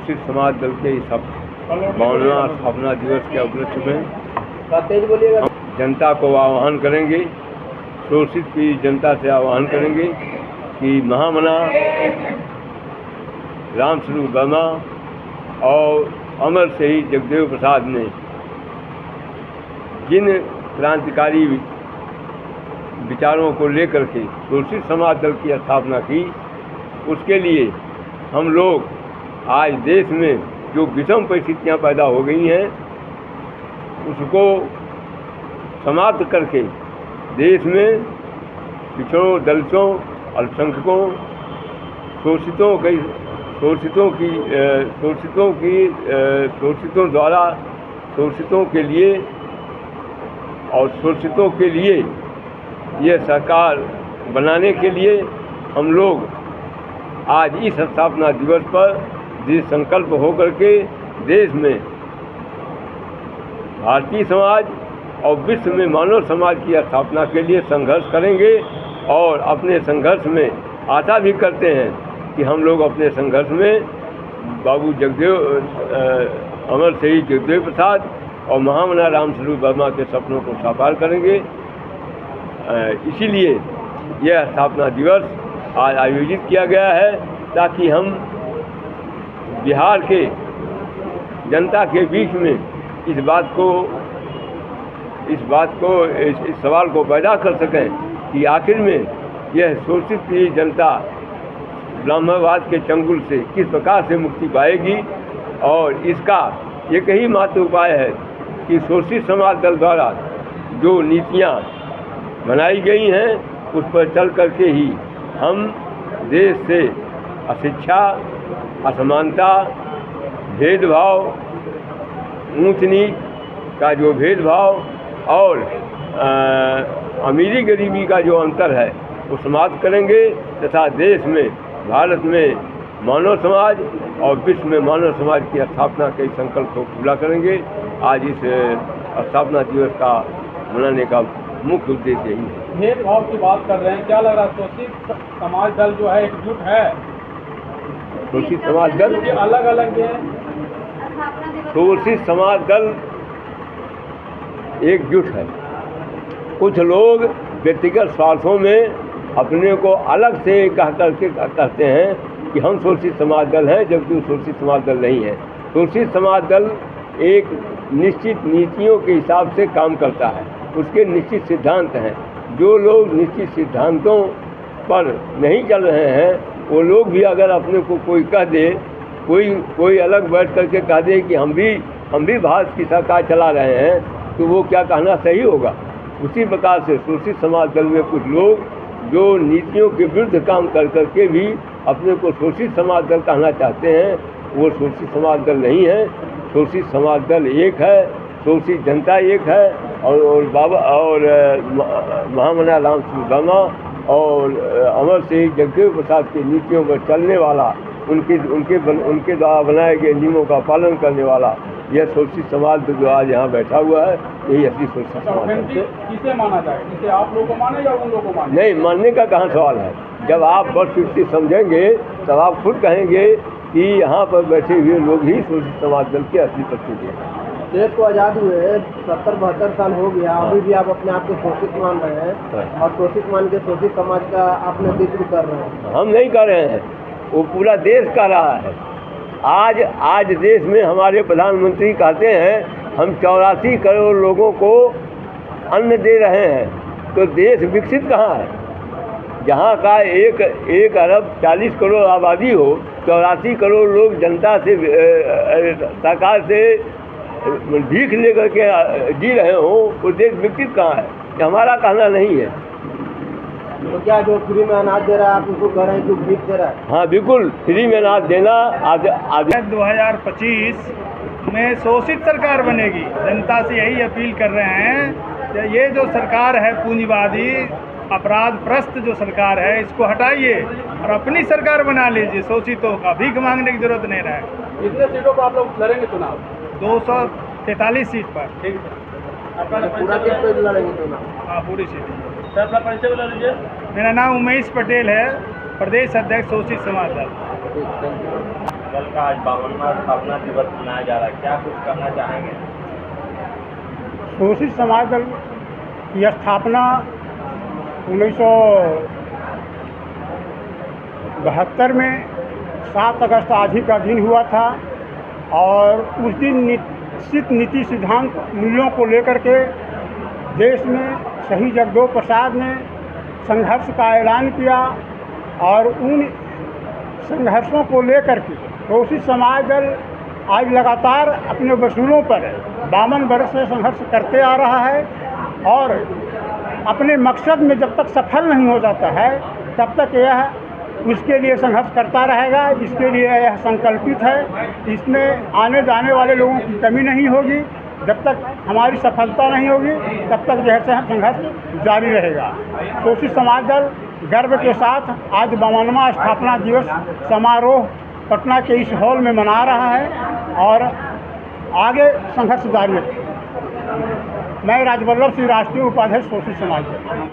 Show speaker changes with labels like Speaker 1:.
Speaker 1: शोषित समाज दल के इस 52वां स्थापना दिवस के उपलक्ष्य में हम जनता को आह्वान करेंगे, शोषित की जनता से आह्वान करेंगे कि महामना रामस्वरूप वर्मा और अमर शहीद जगदेव प्रसाद ने जिन क्रांतिकारी विचारों को लेकर के शोषित समाज दल की स्थापना की, उसके लिए हम लोग आज देश में जो विषम परिस्थितियां पैदा हो गई हैं उसको समाप्त करके देश में पिछड़ों, दलितों, अल्पसंख्यकों, शोषितों के लिए और शोषितों के लिए ये सरकार बनाने के लिए हम लोग आज इस स्थापना दिवस पर दृढ़ संकल्प होकर के देश में भारतीय समाज और विश्व में मानव समाज की स्थापना के लिए संघर्ष करेंगे और अपने संघर्ष में आशा भी करते हैं कि हम लोग अपने संघर्ष में बाबू अमर शहीद जगदेव प्रसाद और महामना रामस्वरूप वर्मा के सपनों को साकार करेंगे। इसीलिए यह स्थापना दिवस आज आयोजित किया गया है ताकि हम बिहार के जनता के बीच में इस सवाल को पैदा कर सकें कि आखिर में यह शोषित की जनता ब्राह्मणवाद के चंगुल से किस प्रकार से मुक्ति पाएगी। और इसका एक ही मात्र उपाय है कि शोषित समाज दल द्वारा जो नीतियाँ बनाई गई हैं उस पर चल करके ही हम देश से अशिक्षा, असमानता, भेदभाव, ऊंच नीच का जो भेदभाव और अमीरी गरीबी का जो अंतर है वो समाप्त करेंगे तथा देश में, भारत में मानव समाज और विश्व में मानव समाज की स्थापना के संकल्प को पूरा करेंगे। आज इस स्थापना दिवस का मनाने का मुख्य उद्देश्य यही है।
Speaker 2: भेदभाव की बात कर रहे हैं, क्या लग रहा है शोषित समाज दल जो है एकजुट है?
Speaker 1: शोषित समाज दल
Speaker 2: अलग अलग है,
Speaker 1: शोषित समाज दल एकजुट है। कुछ लोग व्यक्तिगत स्वार्थों में अपने को अलग से कह करके कहते हैं कि हम शोषित समाज दल हैं, जबकि वो शोषित समाज दल नहीं है। शोषित समाज दल एक निश्चित नीतियों के हिसाब से काम करता है, उसके निश्चित सिद्धांत हैं। जो लोग निश्चित सिद्धांतों पर नहीं चल रहे हैं वो लोग भी अगर अपने को कोई कह दे, कोई अलग बैठ करके कह दे कि हम भी भारत की सरकार चला रहे हैं, तो वो क्या कहना सही होगा। उसी प्रकार से शोषित समाज दल में कुछ लोग जो नीतियों के विरुद्ध काम कर करके भी अपने को शोषित समाज दल कहना चाहते हैं, वो शोषित समाज दल नहीं है। शोषित समाज दल एक है, शोषित जनता एक है और महामना रामस्वरूप वर्मा और अमर शहीद जगदेव प्रसाद की नीतियों पर चलने वाला, उनके द्वारा बनाए गए नियमों का पालन करने वाला यह शोषित समाज जो आज यहाँ बैठा हुआ है, यही असली शोषित समाज है।
Speaker 2: किसे माना जाए? किसे आप लोगों को माने या उन लोगों को माने?
Speaker 1: नहीं, मानने का कहाँ सवाल है। जब आप बदकिस्मती समझेंगे तब आप खुद कहेंगे कि यहाँ पर बैठे हुए लोग ही शोषित समाज दल के असली प्रतिनिधि हैं।
Speaker 3: देश को आज़ाद हुए 70-72 साल हो गया, अभी भी आप अपने आप को शोषित मान रहे हैं और शोषित मान के शोषित समाज का आप नेतृत्व कर रहे हैं।
Speaker 1: हम नहीं कर रहे हैं, वो पूरा देश कर रहा है। आज देश में हमारे प्रधानमंत्री कहते हैं हम 84 करोड़ लोगों को अन्न दे रहे हैं, तो देश विकसित कहाँ है? जहाँ का 1 अरब 40 करोड़ आबादी हो, 84 करोड़ लोग जनता से सरकार से भीख लेकर के जी रहे हो, वो देश विकसित कहाँ है? हमारा कहना नहीं है।
Speaker 3: तो क्या जो फ्री में अनाज दे रहा है आप उसको कह रहे हैं कि भीख दे रहा है?
Speaker 1: हाँ बिल्कुल, फ्री में अनाज देना।
Speaker 4: 2025 में शोषित सरकार बनेगी। जनता से यही अपील कर रहे हैं, ये जो सरकार है पूंजीवादी अपराध प्रस्त जो सरकार है, इसको हटाइए और अपनी सरकार बना लीजिए। शोषितों का भीख मांगने की जरूरत नहीं रहे।
Speaker 2: कितने सीटों पर आप लोग लड़ेंगे चुनाव?
Speaker 4: 243 सीट पर।
Speaker 2: ठीक है,
Speaker 3: पूरा सीट पे लड़ेंगे चुनाव?
Speaker 4: हाँ, पूरी सीट।
Speaker 2: सर अपना परिचय बता दीजिए।
Speaker 4: मेरा नाम उमेश पटेल है, प्रदेश अध्यक्ष शोषित समाज दल।
Speaker 3: ठीक, थैंक यू।
Speaker 2: दल का आज 52वां स्थापना दिवस मनाया जा रहा है, क्या कुछ कहना चाहेंगे?
Speaker 5: शोषित समाज दल की स्थापना 1972 में 7 अगस्त आज ही का दिन हुआ था और उस दिन निश्चित नीति सिद्धांत मूल्यों को लेकर के देश में शहीद जगदेव प्रसाद ने संघर्ष का ऐलान किया और उन संघर्षों को लेकर के शोषित समाज दल आज लगातार अपने वसूलों पर 52 वर्ष से संघर्ष करते आ रहा है और अपने मकसद में जब तक सफल नहीं हो जाता है तब तक यह उसके लिए संघर्ष करता रहेगा। इसके लिए यह संकल्पित है, इसमें आने जाने वाले लोगों की कमी नहीं होगी। जब तक हमारी सफलता नहीं होगी तब तक यह संघर्ष जारी रहेगा। शोषित समाज दल गर्व के साथ आज 52वां स्थापना दिवस समारोह पटना के इस हॉल में मना रहा है और आगे संघर्ष जारी रखेगा। मैं राजवल्लभ सिंह, राष्ट्रीय उपाध्यक्ष शोषित समाज दल।